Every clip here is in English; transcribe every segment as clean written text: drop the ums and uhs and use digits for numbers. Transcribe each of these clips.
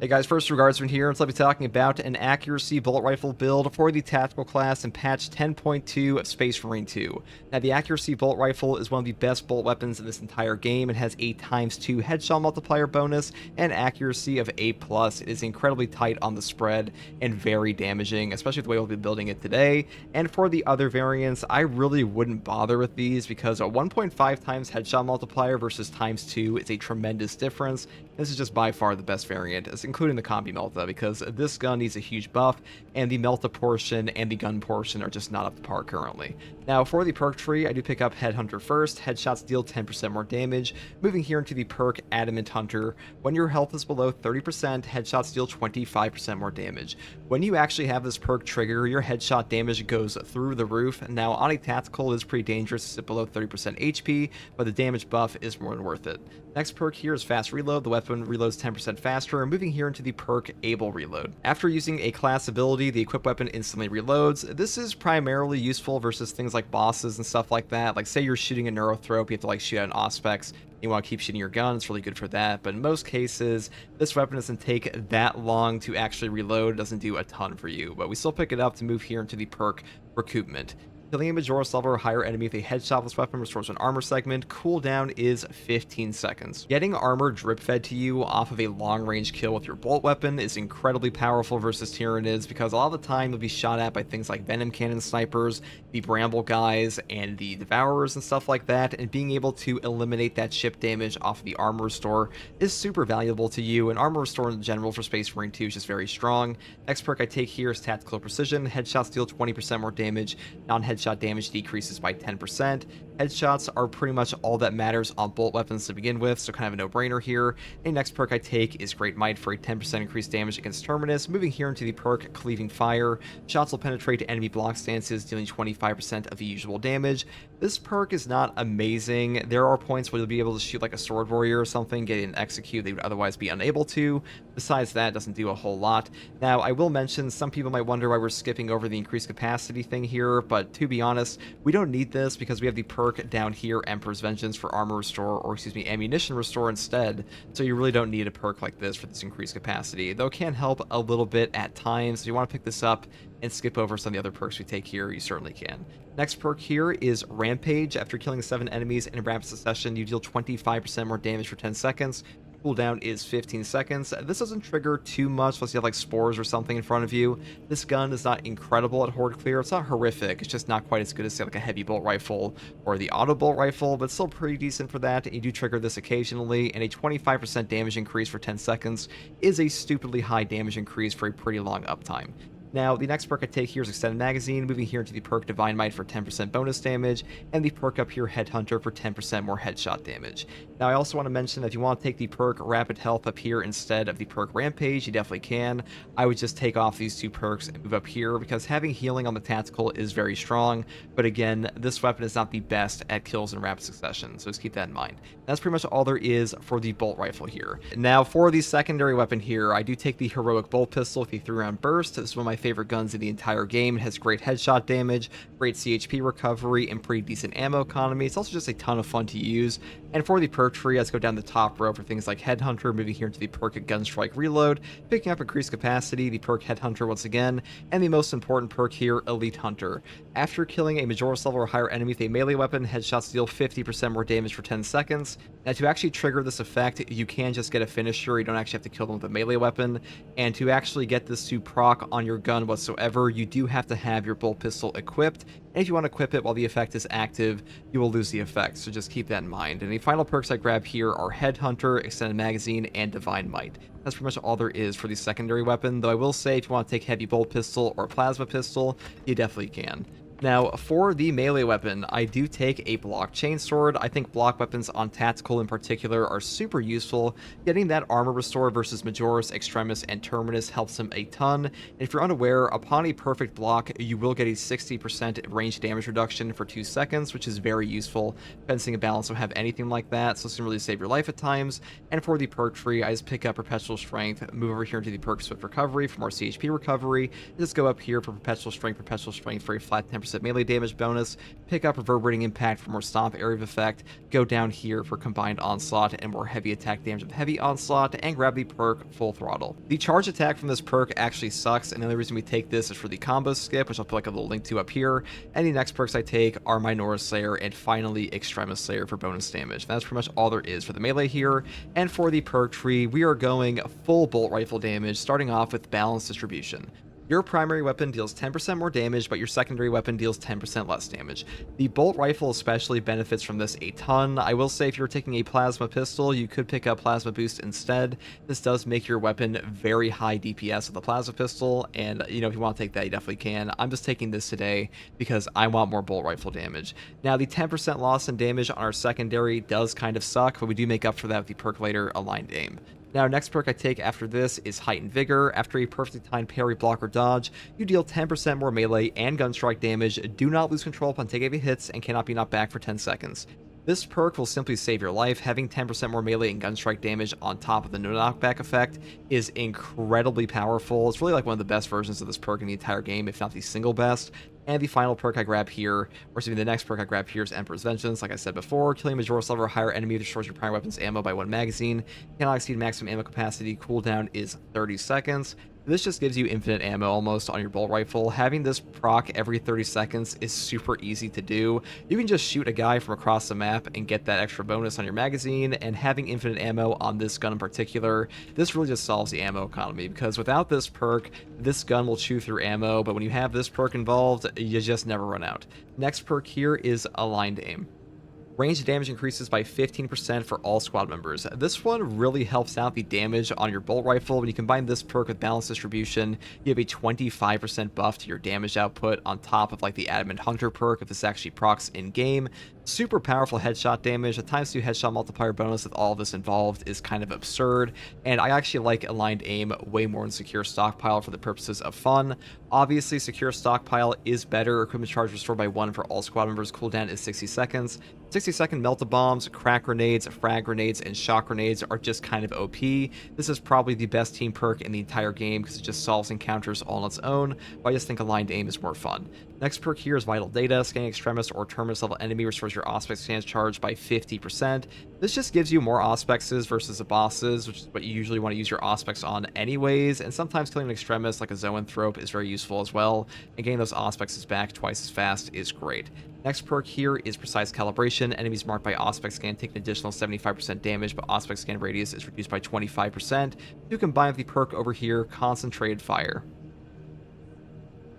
Hey guys, first regardsman here, and so I'll be talking about an accuracy bullet rifle build for the tactical class in patch 10.2 of Space Marine 2. Now the accuracy bullet rifle is one of the best bolt weapons in this entire game. It has a ×2 headshot multiplier bonus and accuracy of A+. It is incredibly tight on the spread and very damaging, especially the way we'll be building it today. And for the other variants, I really wouldn't bother with these because a 1.5 times headshot multiplier versus ×2 is a tremendous difference. This is just by far the best variant, including the Combi Melta, because this gun needs a huge buff, and the Melta portion and the gun portion are just not up to par currently. Now, for the perk tree, I do pick up Headhunter first. Headshots deal 10% more damage. Moving here into the perk Adamant Hunter, when your health is below 30%, headshots deal 25% more damage. When you actually have this perk trigger, your headshot damage goes through the roof. Now, on a tactical, it is pretty dangerous to sit below 30% HP, but the damage buff is more than worth it. Next perk here is Fast Reload. The weapon reloads 10% faster. Moving here into the perk Able Reload. After using a class ability, the equipped weapon instantly reloads. This is primarily useful versus things like bosses and stuff like that. Like say you're shooting a Neurothrope, you have to like shoot out an Auspex. You want to keep shooting your gun, it's really good for that. But in most cases, this weapon doesn't take that long to actually reload. It doesn't do a ton for you. But we still pick it up to move here into the perk Recoupment. Killing a Majora's level or higher enemy with a headshot with this weapon restores an armor segment. Cooldown is 15 seconds. Getting armor drip fed to you off of a long range kill with your bolt weapon is incredibly powerful versus Tyranids, because a lot of the time you'll be shot at by things like Venom Cannon snipers, the Bramble guys, and the Devourers and stuff like that, and being able to eliminate that chip damage off of the armor restore is super valuable to you, and armor restore in general for Space Marine 2 is just very strong. Next perk I take here is Tactical Precision. Headshots deal 20% more damage. Non-headshot damage decreases by 10%. Headshots are pretty much all that matters on bolt weapons to begin with, so kind of a no-brainer here. A next perk I take is Great Might for a 10% increased damage against Terminus. Moving here into the perk Cleaving Fire. Shots will penetrate enemy block stances, dealing 25% of the usual damage. This perk is not amazing. There are points where you'll be able to shoot like a Sword Warrior or something, get an execute they would otherwise be unable to. Besides that, it doesn't do a whole lot. Now, I will mention, some people might wonder why we're skipping over the increased capacity thing here, but to be honest, we don't need this because we have the perk down here, Emperor's Vengeance, for armor restore, or excuse me, ammunition restore instead, so you really don't need a perk like this for this increased capacity, though it can help a little bit at times. If you want to pick this up and skip over some of the other perks we take here, you certainly can. Next perk here is Rampage. After killing 7 enemies in a rapid succession, you deal 25% more damage for 10 seconds. Cooldown is 15 seconds. This doesn't trigger too much unless you have like spores or something in front of you. This gun is not incredible at horde clear. It's not horrific. It's just not quite as good as say like a heavy bolt rifle or the auto bolt rifle, but still pretty decent for that. And you do trigger this occasionally, and a 25% damage increase for 10 seconds is a stupidly high damage increase for a pretty long uptime. Now, the next perk I take here is Extended Magazine, moving here into the perk Divine Might for 10% bonus damage, and the perk up here Headhunter for 10% more headshot damage. Now, I also want to mention that if you want to take the perk Rapid Health up here instead of the perk Rampage, you definitely can. I would just take off these two perks and move up here, because having healing on the tactical is very strong, but again, this weapon is not the best at kills in rapid succession, so just keep that in mind. That's pretty much all there is for the bolt rifle here. Now, for the secondary weapon here, I do take the Heroic Bolt Pistol with the 3-round burst. This is one of my favorite guns in the entire game. It has great headshot damage, great CHP recovery, and pretty decent ammo economy. It's also just a ton of fun to use. And for the perk tree, let's go down the top row for things like Headhunter, moving here into the perk Gunstrike Reload, picking up increased capacity, the perk Headhunter once again, and the most important perk here, Elite Hunter. After killing a Majora's level or higher enemy with a melee weapon, headshots deal 50% more damage for 10 seconds. Now, to actually trigger this effect, you can just get a finisher. You don't actually have to kill them with a melee weapon. And to actually get this to proc on your gun whatsoever, you do have to have your bolt pistol equipped. And if you want to equip it while the effect is active, you will lose the effect, so just keep that in mind. And the final perks I grab here are Headhunter, Extended Magazine, and Divine Might. That's pretty much all there is for the secondary weapon, though I will say if you want to take Heavy Bolt Pistol or Plasma Pistol, you definitely can. Now, for the melee weapon, I do take a block chainsword. I think block weapons on tactical in particular are super useful. Getting that armor restore versus Majoris, Extremis, and Terminus helps him a ton. And if you're unaware, upon a perfect block, you will get a 60% range damage reduction for 2 seconds, which is very useful. Fencing and balance don't have anything like that, so it's going to really save your life at times. And for the perk tree, I just pick up Perpetual Strength, move over here into the perk Swift Recovery for more CHP recovery, and just go up here for Perpetual Strength for a flat 10% 100% melee damage bonus, pick up Reverberating Impact for more stomp area of effect, go down here for combined onslaught and more heavy attack damage with heavy onslaught, and grab the perk Full Throttle. The charge attack from this perk actually sucks, and the only reason we take this is for the combo skip, which I'll put like a little link to up here, and the next perks I take are Minoru Slayer and finally Extremis Slayer for bonus damage. That's pretty much all there is for the melee here, and for the perk tree, we are going full bolt rifle damage, starting off with Balanced Distribution. Your primary weapon deals 10% more damage, but your secondary weapon deals 10% less damage. The bolt rifle especially benefits from this a ton. I will say if you're taking a plasma pistol, you could pick up plasma boost instead. This does make your weapon very high DPS with the plasma pistol, and if you want to take that, you definitely can. I'm just taking this today because I want more bolt rifle damage. Now, the 10% loss in damage on our secondary does kind of suck, but we do make up for that with the percolator Aligned Aim. Now, next perk I take after this is Heightened Vigor. After a perfectly timed parry, block, or dodge, you deal 10% more melee and gunstrike damage, do not lose control upon taking heavy hits, and cannot be knocked back for 10 seconds. This perk will simply save your life. Having 10% more melee and gunstrike damage on top of the no knockback effect is incredibly powerful. It's really like one of the best versions of this perk in the entire game, if not the single best. And the final perk I grab here, or excuse me, the next perk I grab here is Emperor's Vengeance. Like I said before, killing a Majora's level or higher enemy destroys your primary weapon's ammo by 1 magazine. Cannot exceed maximum ammo capacity. Cooldown is 30 seconds. This just gives you infinite ammo almost on your bolt rifle. Having this proc every 30 seconds is super easy to do. You can just shoot a guy from across the map and get that extra bonus on your magazine, and having infinite ammo on this gun in particular, this really just solves the ammo economy, because without this perk, this gun will chew through ammo, but when you have this perk involved, you just never run out. Next perk here is Aligned Aim. Range damage increases by 15% for all squad members. This one really helps out the damage on your bolt rifle. When you combine this perk with Balanced Distribution, you have a 25% buff to your damage output on top of like the Adamant Hunter perk if this actually procs in game. Super powerful headshot damage. The ×2 headshot multiplier bonus with all of this involved is kind of absurd, and I actually like Aligned Aim way more than Secure Stockpile for the purposes of fun. Obviously, Secure Stockpile is better. Equipment charge restored by 1 for all squad members. Cooldown is 60 seconds. 60-second Melt-A-Bombs, crack grenades, frag grenades, and shock grenades are just kind of OP. This is probably the best team perk in the entire game because it just solves encounters all on its own, but I just think Aligned Aim is more fun. Next perk here is Vital Data. Scanning Extremis or Terminus level enemy restores your Auspex scans charge by 50%. This just gives you more Auspexes versus the bosses, which is what you usually want to use your Auspex on anyways, and sometimes killing an Extremis like a Zoanthrope is very useful as well, and getting those Auspexes back twice as fast is great. Next perk here is Precise Calibration. Enemies marked by Auspex Scan take an additional 75% damage, but Auspex Scan radius is reduced by 25%. You combine with the perk over here, Concentrated Fire.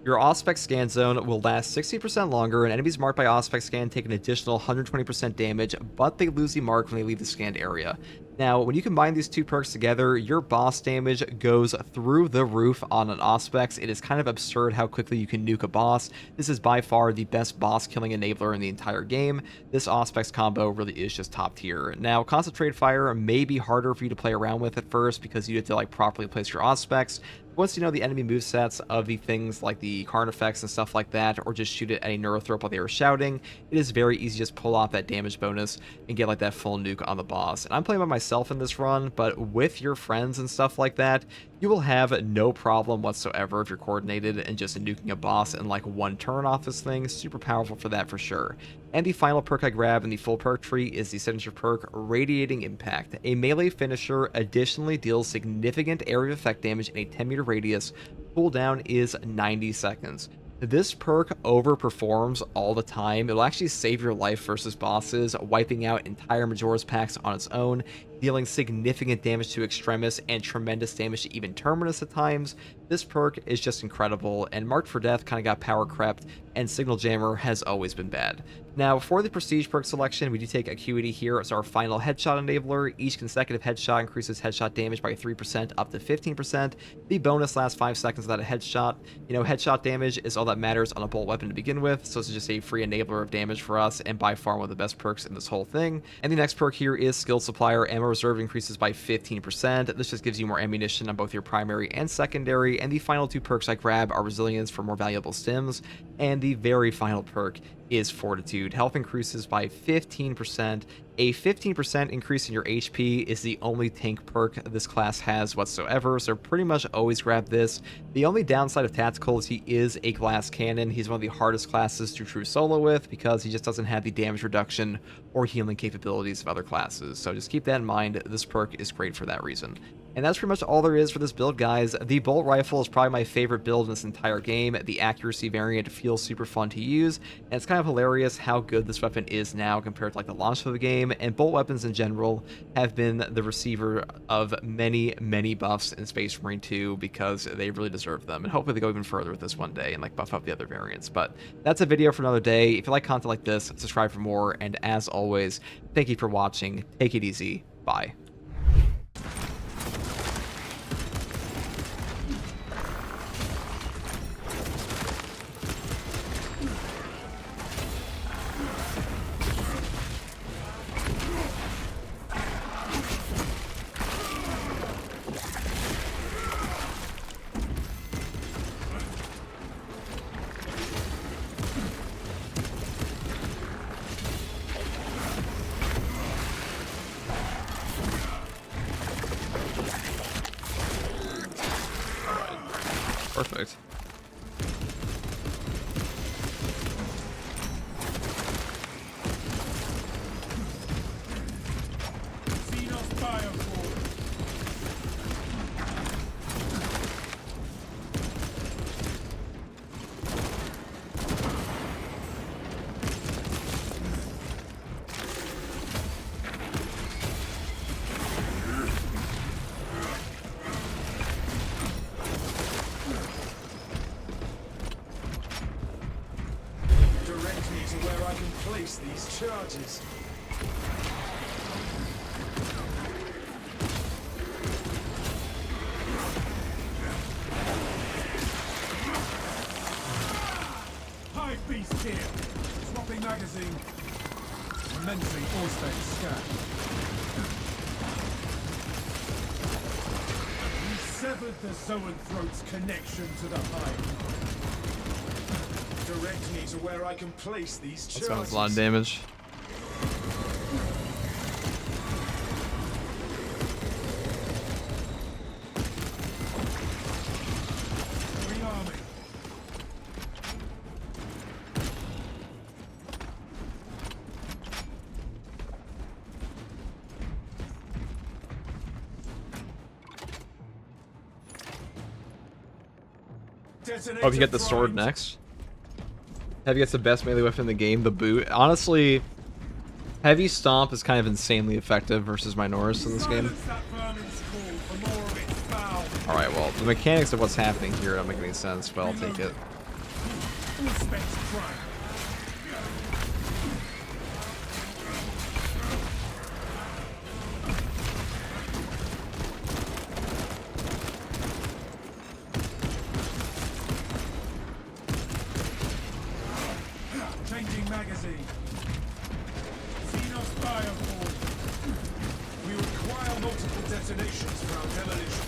Your Auspex Scan zone will last 60% longer, and enemies marked by Auspex Scan take an additional 120% damage, but they lose the mark when they leave the scanned area. Now, when you combine these two perks together, your boss damage goes through the roof on an Auspex. It is kind of absurd how quickly you can nuke a boss. This is by far the best boss killing enabler in the entire game. This Auspex combo really is just top tier. Now, Concentrated Fire may be harder for you to play around with at first because you have to like properly place your Auspex. Once you know the enemy movesets of the things like the Karn effects and stuff like that, or just shoot it at a Neurothrope while they are shouting, it is very easy to just pull off that damage bonus and get like that full nuke on the boss. And I'm playing by myself in this run, but with your friends and stuff like that, you will have no problem whatsoever if you're coordinated and just nuking a boss in like one turn off this thing. Super powerful for that for sure. And the final perk I grab in the full perk tree is the signature perk, Radiating Impact. A melee finisher additionally deals significant area of effect damage in a 10-meter radius. Cooldown is 90 seconds. This perk overperforms all the time. It'll actually save your life versus bosses, wiping out entire Majora's packs on its own, dealing significant damage to Extremis and tremendous damage to even Terminus at times. This perk is just incredible, and Marked for Death kind of got power crept, and Signal Jammer has always been bad. Now, for the Prestige perk selection, we do take Acuity here as our final headshot enabler. Each consecutive headshot increases headshot damage by 3% up to 15%. The bonus lasts 5 seconds without a headshot. Headshot damage is all that matters on a bolt weapon to begin with, so this is just a free enabler of damage for us, and by far one of the best perks in this whole thing. And the next perk here is Skill Supplier. Ammo Reserve increases by 15%. This just gives you more ammunition on both your primary and secondary, and the final two perks I grab are Resilience for more valuable stims, and the very final perk is Fortitude. Health increases by 15%. A 15% increase in your HP is the only tank perk this class has whatsoever, so pretty much always grab this. The only downside of Tactical is he is a glass cannon. He's one of the hardest classes to true solo with because he just doesn't have the damage reduction or healing capabilities of other classes, so just keep that in mind. This perk is great for that reason. And that's pretty much all there is for this build, guys. The bolt rifle is probably my favorite build in this entire game. The accuracy variant feels super fun to use, and it's kind of hilarious how good this weapon is now compared to like the launch of the game. And bolt weapons in general have been the receiver of many, many buffs in Space Marine 2 because they really deserve them. And hopefully they go even further with this one day and like buff up the other variants. But that's a video for another day. If you like content like this, subscribe for more. And as always, thank you for watching. Take it easy. Bye. Perfect. Where I can place these charges. Hive beast here. Swapping magazine. Commencing all-state scan. We severed the Zoanthrope's connection to the hive. Direct me to where I can place these charges. That sounds a lot of damage. Rearming. Hope you get the sword next. Heavy gets the best melee weapon in the game, the boot. Honestly, Heavy Stomp is kind of insanely effective versus Minoris in this game. Alright, well, the mechanics of what's happening here don't make any sense, but I'll take it. Changing magazine. Xenos Firewall. We require multiple detonations for our demolition.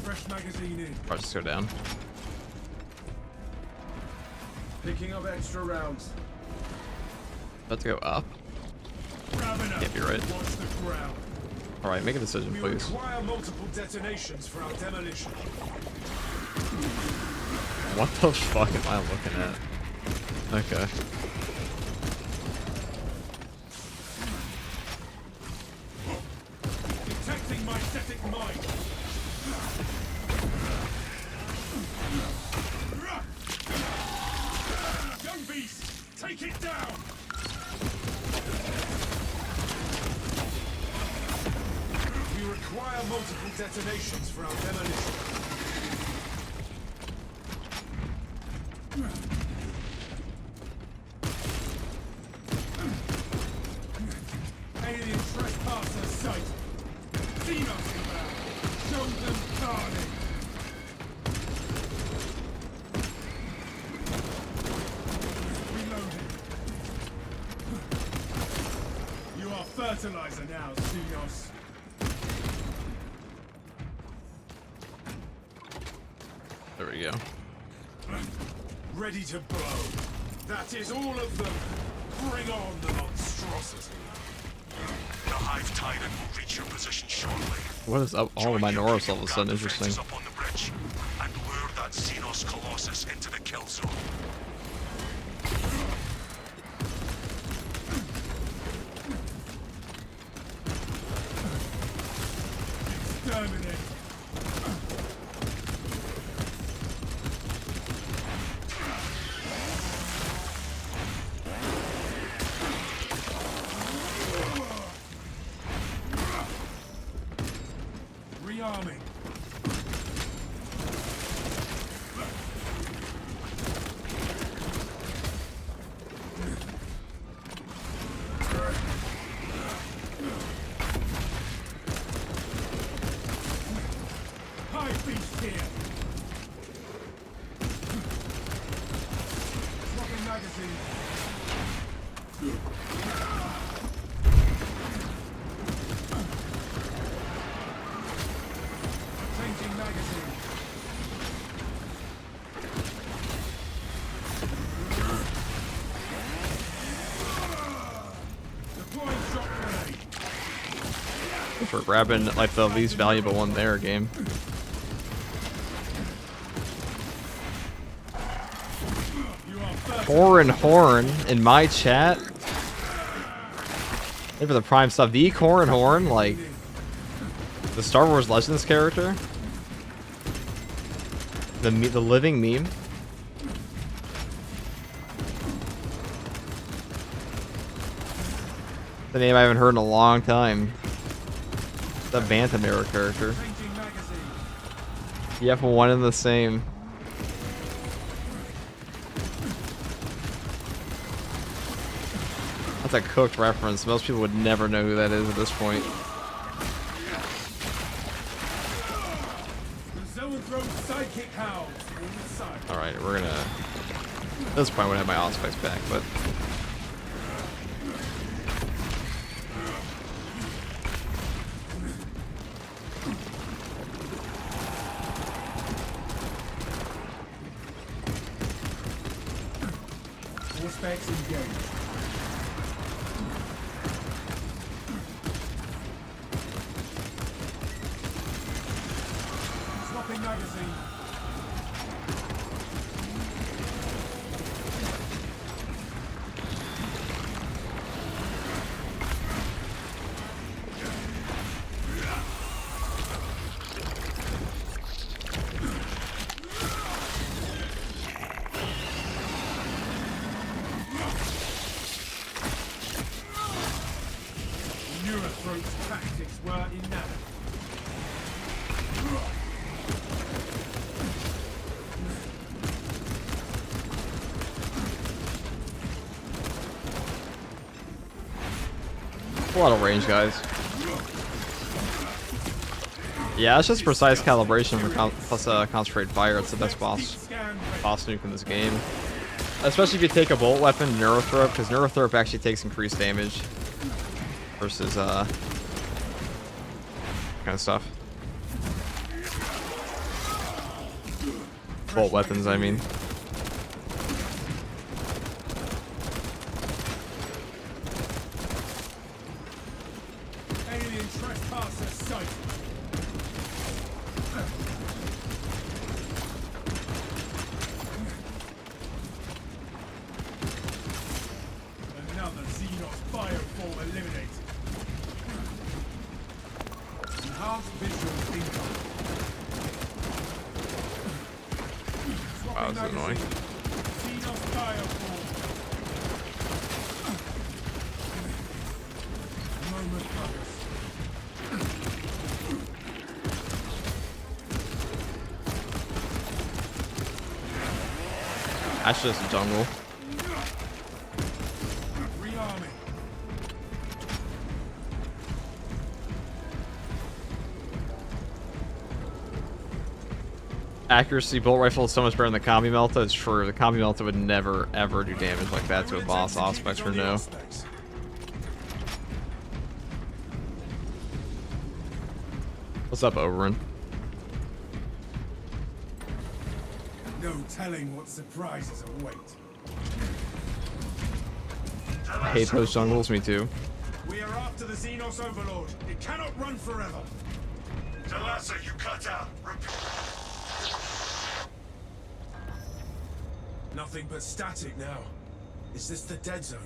Fresh magazine in. Alright, just go down. Picking up extra rounds. About to go up. Can't be right. Alright, make a decision, We please. require multiple detonations for our demolition. What the fuck am I looking at? Okay. Detecting my static mine. Young beast, take it down. We require multiple detonations for our demolition. Alien trespasser sight. Xenos inbound. Show them carnage. There we go. Ready to blow. That is all of them. Bring on the monstrosity. The Hive Titan will reach your position shortly. What is up? All of my Noros all of a sudden interesting. Up on the bridge and lure that Xenos Colossus into the kill zone. Exterminate. Rearming. High beast here. Swapping magazine. Changing magazine. Deploying shock grenade. Thanks for grabbing like the least valuable one there, game. You are first. Horn in my chat. Maybe for the prime stuff. The Horn, like the Star Wars Legends character. The living meme. The name I haven't heard in a long time. The Bantamera character. Changing magazine. Yep, one and the same. That's a cooked reference. Most people would never know who that is at this point. The Zoanthrope sidekick howl. Inside. Alright, we're gonna... At this point I would have my Allspice back, but... All specs engaged. Swapping magazine. Neurothrope's tactics were inadequate. A lot of range, guys. Yeah, it's just precise calibration plus concentrated fire. It's the best boss nuke in this game. Especially if you take a bolt weapon, Neurothrope, because Neurothrope actually takes increased damage versus kind of stuff. Bolt weapons, I mean. Alien trespasser sighted. Another Xenos bioform eliminated. Enhanced visual income. Wow, that's annoying. Xenos bioform. Moment focus. That's just a jungle. Rearming. Accuracy bolt rifle is so much better than the Combi Melta. It's true. The Combi Melta would never ever do damage like that to a boss. Aspects or no. What's up, Oberon? no telling what surprises await. I hate those jungles, me too. We are after the Xenos Overlord. It cannot run forever. Talassa, you cut out. Nothing but static now. Is this the dead zone?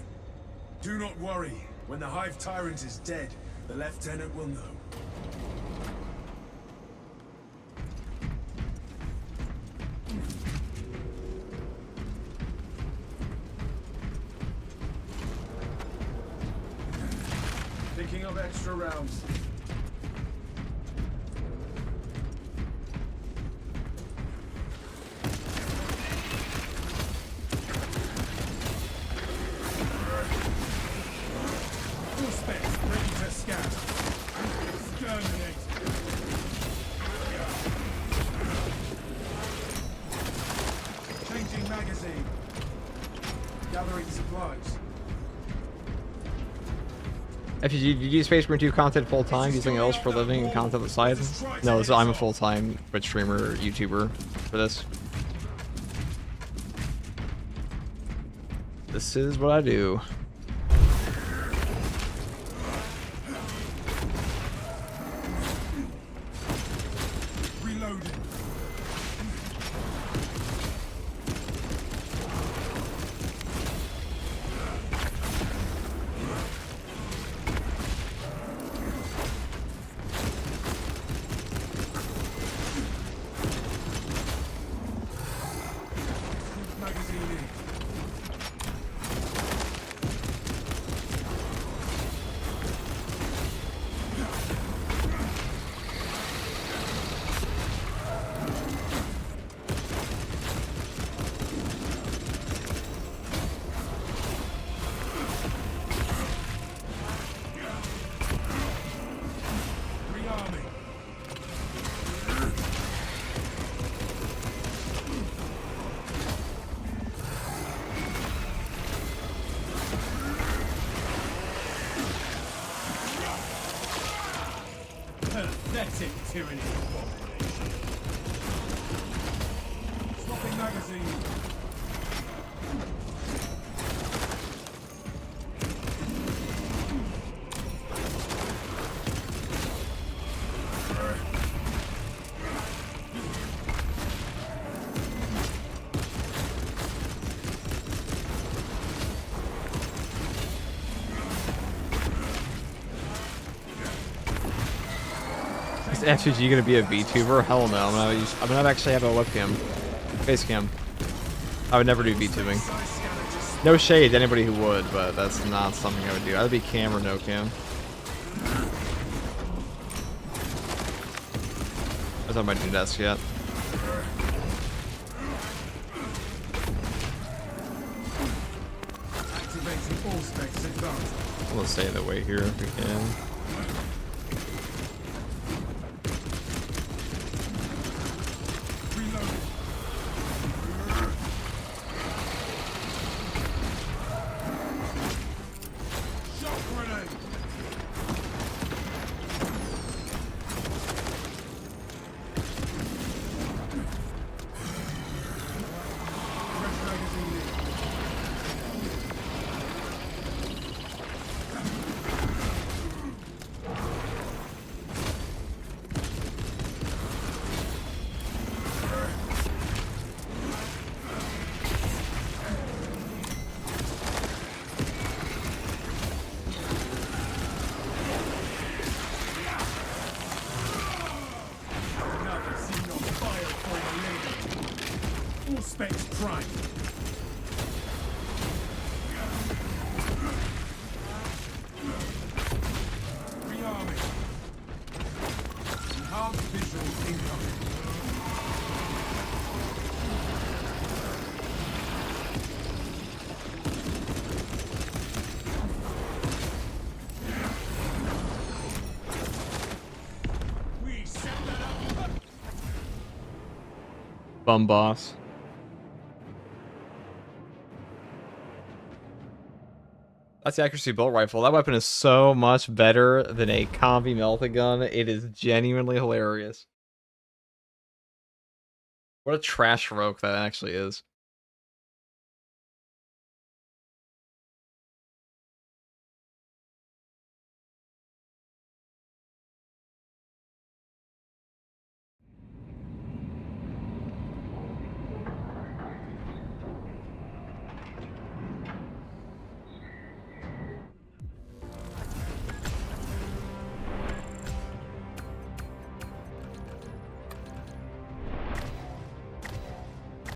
Do not worry. When the Hive Tyrant is dead, the Lieutenant will know. Thinking of extra rounds. Full specs ready to scan. Exterminate. Changing magazine. Gathering supplies. FGG, do you do Space Marine 2 content full time? Do something else for a living and content on the side? No, so I'm a full time Twitch streamer, YouTuber for this. This is what I do. Reloading. Magazine in. Rearming. Pathetic tyranny. Swapping magazine. Is FGG gonna be a VTuber? Hell no. I'm gonna actually have a webcam. Face cam. I would never do VTubing. No shade to anybody who would, but that's not something I would do. I'd be cam or no cam. That's on my new desk yet. Activating all specs advanced. We'll stay the way here if we can. Reloading. Shock grenade. Fresh magazine in. Another Xenon bioform later. All specs prime. Rearming. Enhanced visuals incoming. We set that up. Bum boss. That's the accuracy bolt rifle. That weapon is so much better than a combi melta gun. It is genuinely hilarious. What a trash heroic that actually is.